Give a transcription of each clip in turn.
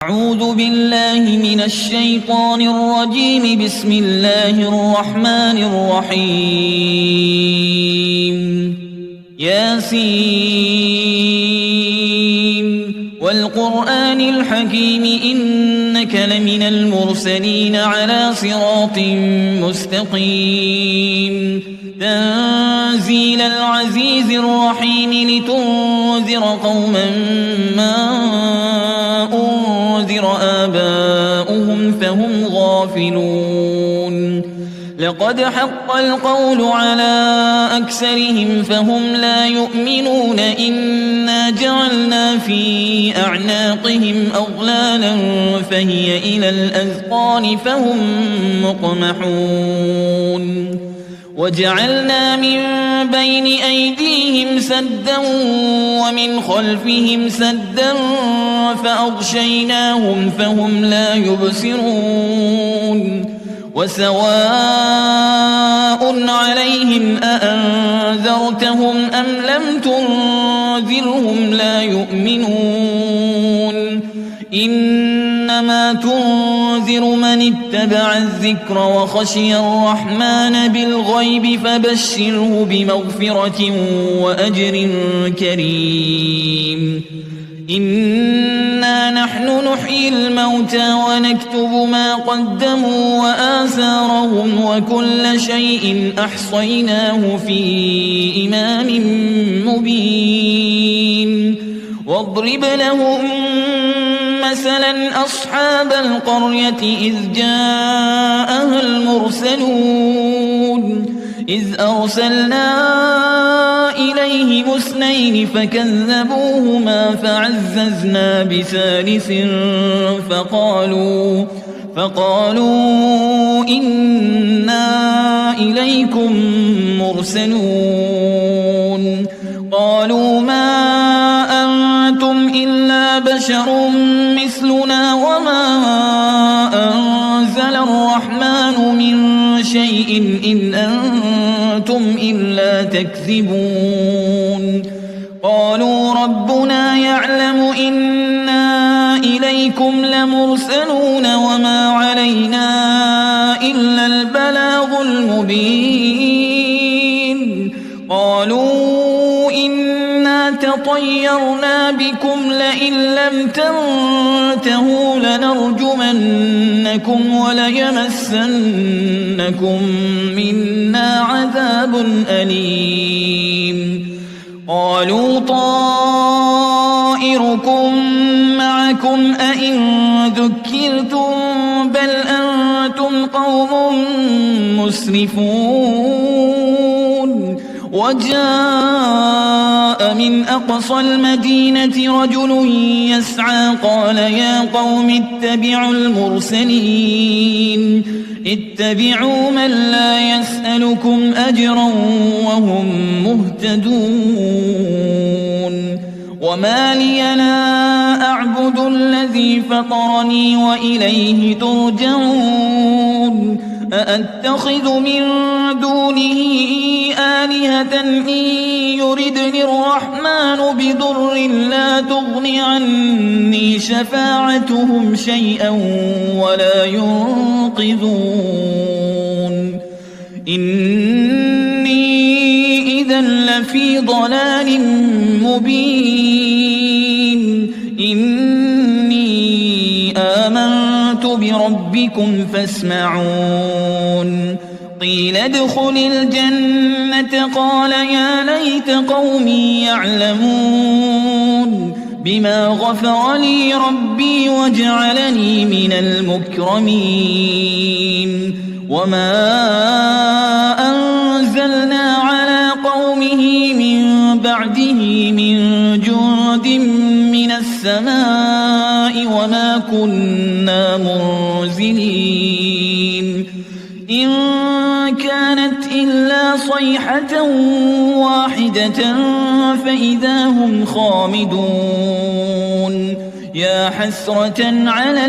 أعوذ بالله من الشيطان الرجيم. بسم الله الرحمن الرحيم. ياسين والقرآن الحكيم إنك لمن المرسلين على صراط مستقيم. تنزيل العزيز الرحيم لتنذر قوما ما أنذر آباؤهم فهم غافلون. لقد حق القول على أكثرهم فهم لا يؤمنون. إنا جعلنا في أعناقهم أغلالا فهي إلى الأذقان فهم مقمحون. وجعلنا من بين أيديهم سدا ومن خلفهم سدا فأغشيناهم فهم لا يبصرون. وسواء عليهم أأنذرتهم أم لم تنذرهم لا يؤمنون. إنما تنذر من اتبع الذكر وخشي الرحمن بالغيب فبشره بمغفرة وأجر كريم. إنا نحن نحيي الموتى ونكتب ما قدموا وآثارهم وكل شيء أحصيناه في إمام مبين. واضرب لهم مثلا أصحاب القرية إذ جاءها المرسلون. إذ أرسلنا إليهم اثنين فكذبوهما فعززنا بثالث فقالوا إنا إليكم مرسلون. قالوا ما أنتم إلا بشر مثلنا وما أنزل الرحمن من شيء إن أنتم إلا تكذبون. قالوا ربنا يعلم إنا إليكم لمرسلون وما علينا إلا البلاغ المبين. قالوا إنا تطيرنا بكم لئن لم تنتهوا لنرجمنكم وليمسنكم منا عذاب أليم. قالوا طائركم معكم أئن ذكرتم بل أنتم قوم مسرفون. وجاء من أقصى المدينة رجل يسعى قال يا قوم اتبعوا المرسلين. اتبعوا من لا يسألكم أجرا وهم مهتدون. وما لي لا أعبد الذي فطرني وإليه ترجعون. أأتخذ من دونه آلهة إن يردني الرحمن بضر لا تغن عني شفاعتهم شيئا ولا ينقذون. إني إذا لفي ضلال مبين. إني آمنت بربكم فاسمعون. قيل ادخل الجنة قال يا ليت قومي يعلمون بما غفر لي ربي وجعلني من المكرمين. وما أنزلنا على قومه من بعده من جند من السماء وما كنا منزلين. إن كانت إلا صيحة واحدة فإذا هم خامدون. يا حسرة على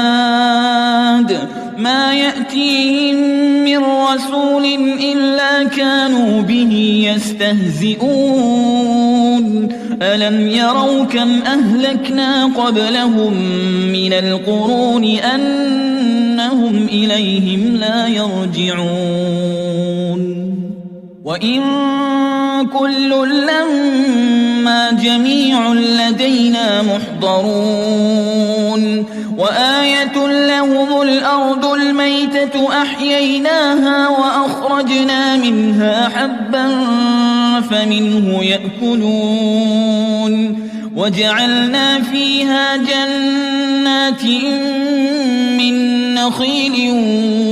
العباد ما يأتيهم من رسول إلا كانوا به يستهزئون. ألم يروا كم أهلكنا قبلهم من القرون أنهم إليهم لا يرجعون وإن كل لما جميع لدينا محضرون وآية لهم الأرض الميتة أحييناها وأخرجنا منها حبا فمنه يأكلون وجعلنا فيها جنات من نخيل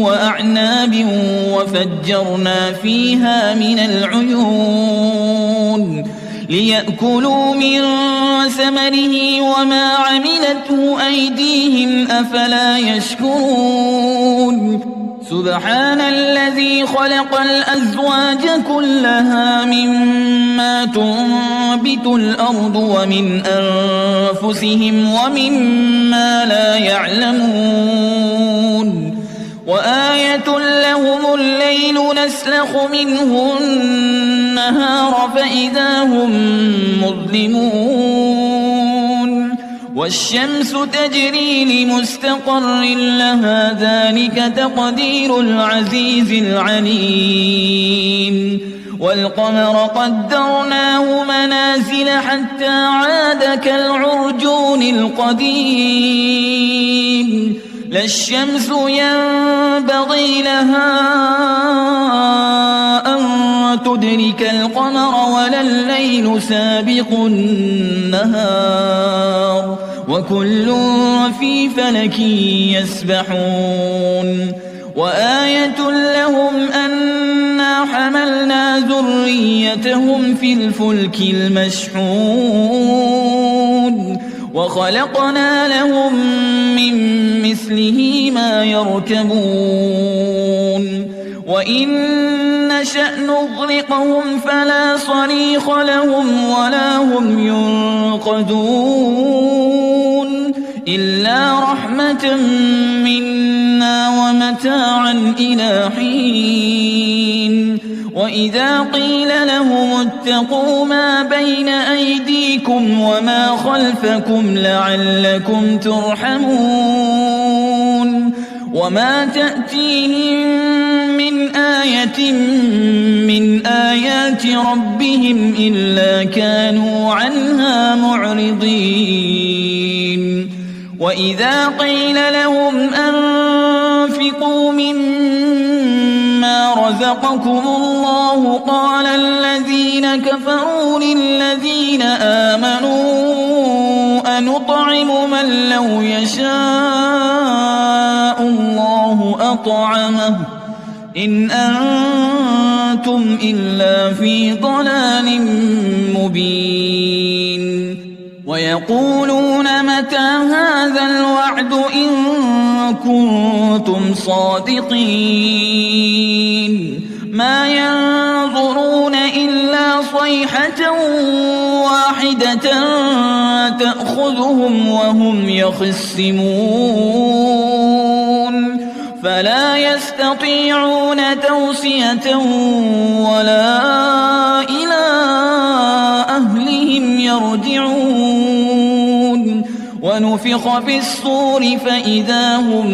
وأعناب وفجرنا فيها من العيون ليأكلوا من ثمره وما عملته أيديهم أفلا يشكرون سبحان الذي خلق الأزواج كلها مما تنبت الأرض ومن أنفسهم ومما لا يعلمون وآية لهم الليل نسلخ منه النهار فإذا هم مظلمون والشمس تجري لمستقر لها ذلك تقدير العزيز العليم والقمر قدرناه منازل حتى عاد كالعرجون القديم لا الشمس ينبغي لها أن تدرك القمر ولا الليل سابق النهار وكل في فلك يسبحون وآية لهم أنا حملنا ذريتهم في الفلك المشحون وخلقنا لهم من مثله ما يركبون وإن نشأ نغرقهم فلا صريخ لهم ولا هم ينقذون إلا رحمة منا ومتاعا إلى حين وإذا قيل لهم اتقوا ما بين أيديكم وما خلفكم لعلكم ترحمون وما تأتيهم من آية من آيات ربهم إلا كانوا عنها معرضين وإذا قيل لهم أنفقوا مما رزقكم الله قال الذين كفروا للذين آمنوا أنطعم من لو يشاء الله أطعمه إن أنتم إلا في ضلال مبين ويقولون متى هذا الوعد إن كنتم صادقين ما ينظرون إلا صيحة واحدة تأخذهم وهم يخصمون فلا يستطيعون توصية ولا إلى أهلهم يرجعون ونفخ في الصور فإذا هم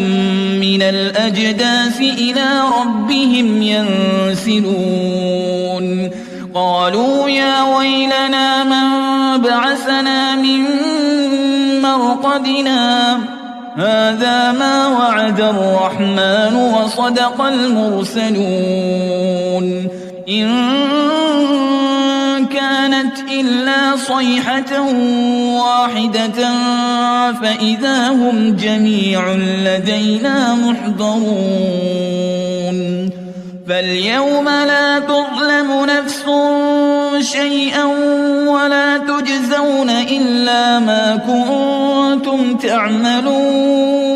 من الأجداث إلى ربهم ينسلون قالوا يا ويلنا من بعثنا من مرقدنا هذا ما وعد الرحمن وصدق المرسلون إن كانت إلا صيحة واحدة فإذا هم جميع لدينا محضرون فاليوم لا تظلم نفس شيئا ولا تجزون إلا ما كنتم تعملون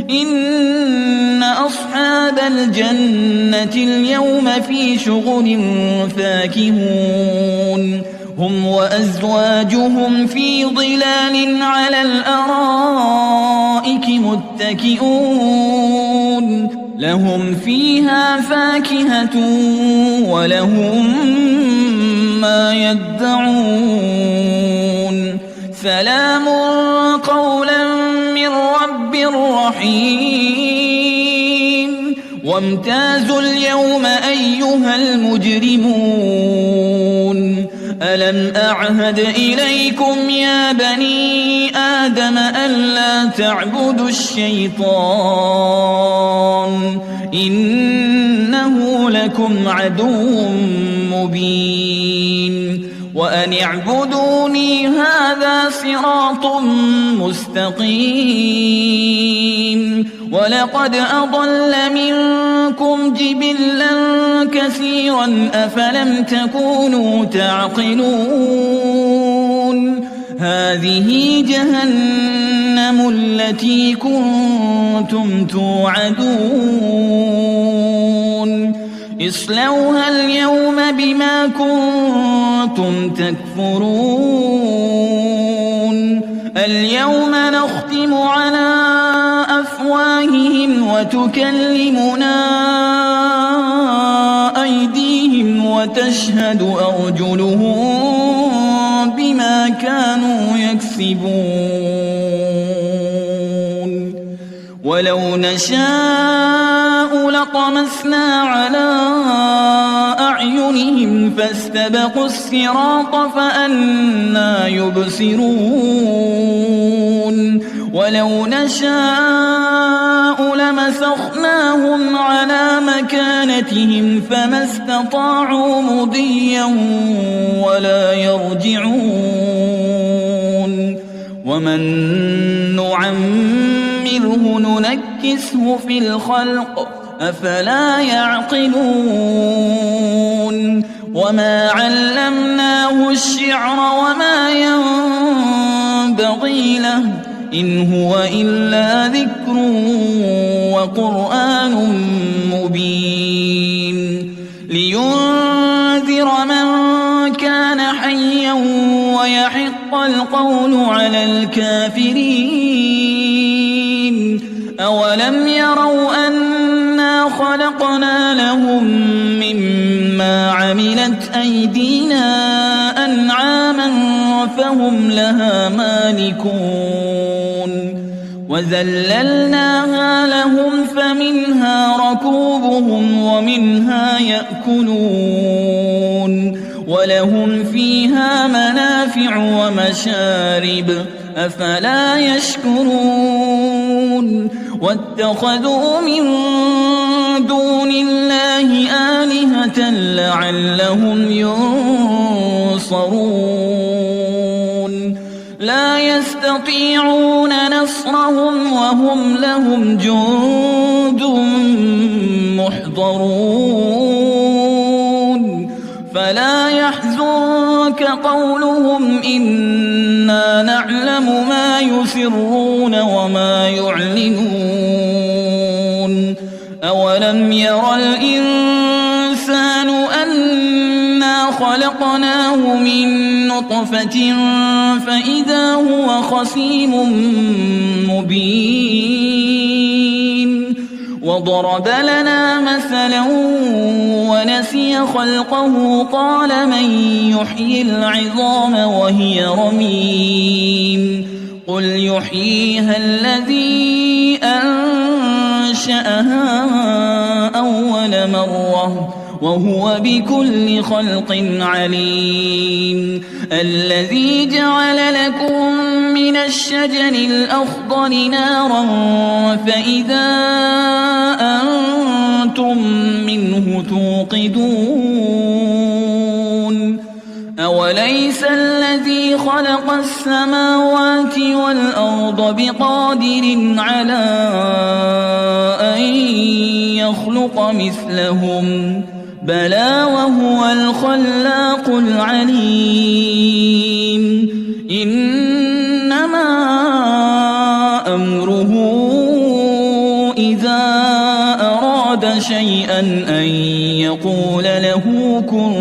إن أصحاب الجنة اليوم في شغل فاكهون هم وأزواجهم في ظلال على الأرائك متكئون لهم فيها فاكهة ولهم ما يدعون سلام قولا من رب رحيم وامتازوا اليوم أيها المجرمون ألم أعهد إليكم يا بني آدم ألا تعبدوا الشيطان إنه لكم عدو مبين وأن اعبدوني هذا صراط مستقيم ولقد أضل منكم جبلا كثيرا أفلم تكونوا تعقلون هذه جهنم التي كنتم توعدون اصلوها اليوم بما كنتم تكفرون اليوم نختم على أفواههم وتكلمنا أيديهم وتشهد أرجلهم بما كانوا يكسبون ولو نشاء لطمسنا على أعينهم فاستبقوا الصراط فأنى يبصرون ولو نشاء لمسخناهم على مكانتهم فما استطاعوا مضيا ولا يرجعون ومن نعمره ننكسه في الخلق أفلا يعقلون وما علمناه الشعر وما ينبغي له إن هو إلا ذكر وقرآن مبين لينذر من كان حيا ويحق القول على الكافرين أولم يروا أنا خلقنا لهم مما عملت أيدينا أنعاما فهم لها مالكون وذللناها لهم فمنها ركوبهم ومنها يأكلون ولهم فيها منافع ومشارب أفلا يشكرون واتخذوا من دون الله آلهة لعلهم ينصرون لا يستطيعون نصرهم وهم لهم جند محضرون فلا يحزنك قولهم إنا نعلم ما يسرون وما يعلنون أولم ير الإنسان أنا خلقناه من نطفة فإذا هو خصيم مبين وضرب لنا مثلا ونسي خلقه قال من يحيي العظام وهي رميم قل يحييها الذي أنشأها أول مرة وهو بكل خلق عليم الذي جعل لكم من الشجر الأخضر نارا فإذا أنتم منه توقدون أوليس الذي خلق السماوات والأرض بقادر على أن يخلق مثلهم بلى وهو الخلاق العليم إنما أمره إذا أراد شيئا أن يقول له كن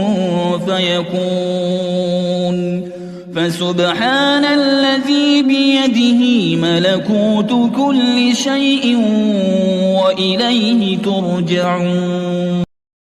فيكون فسبحان الذي بيده ملكوت كل شيء وإليه ترجعون.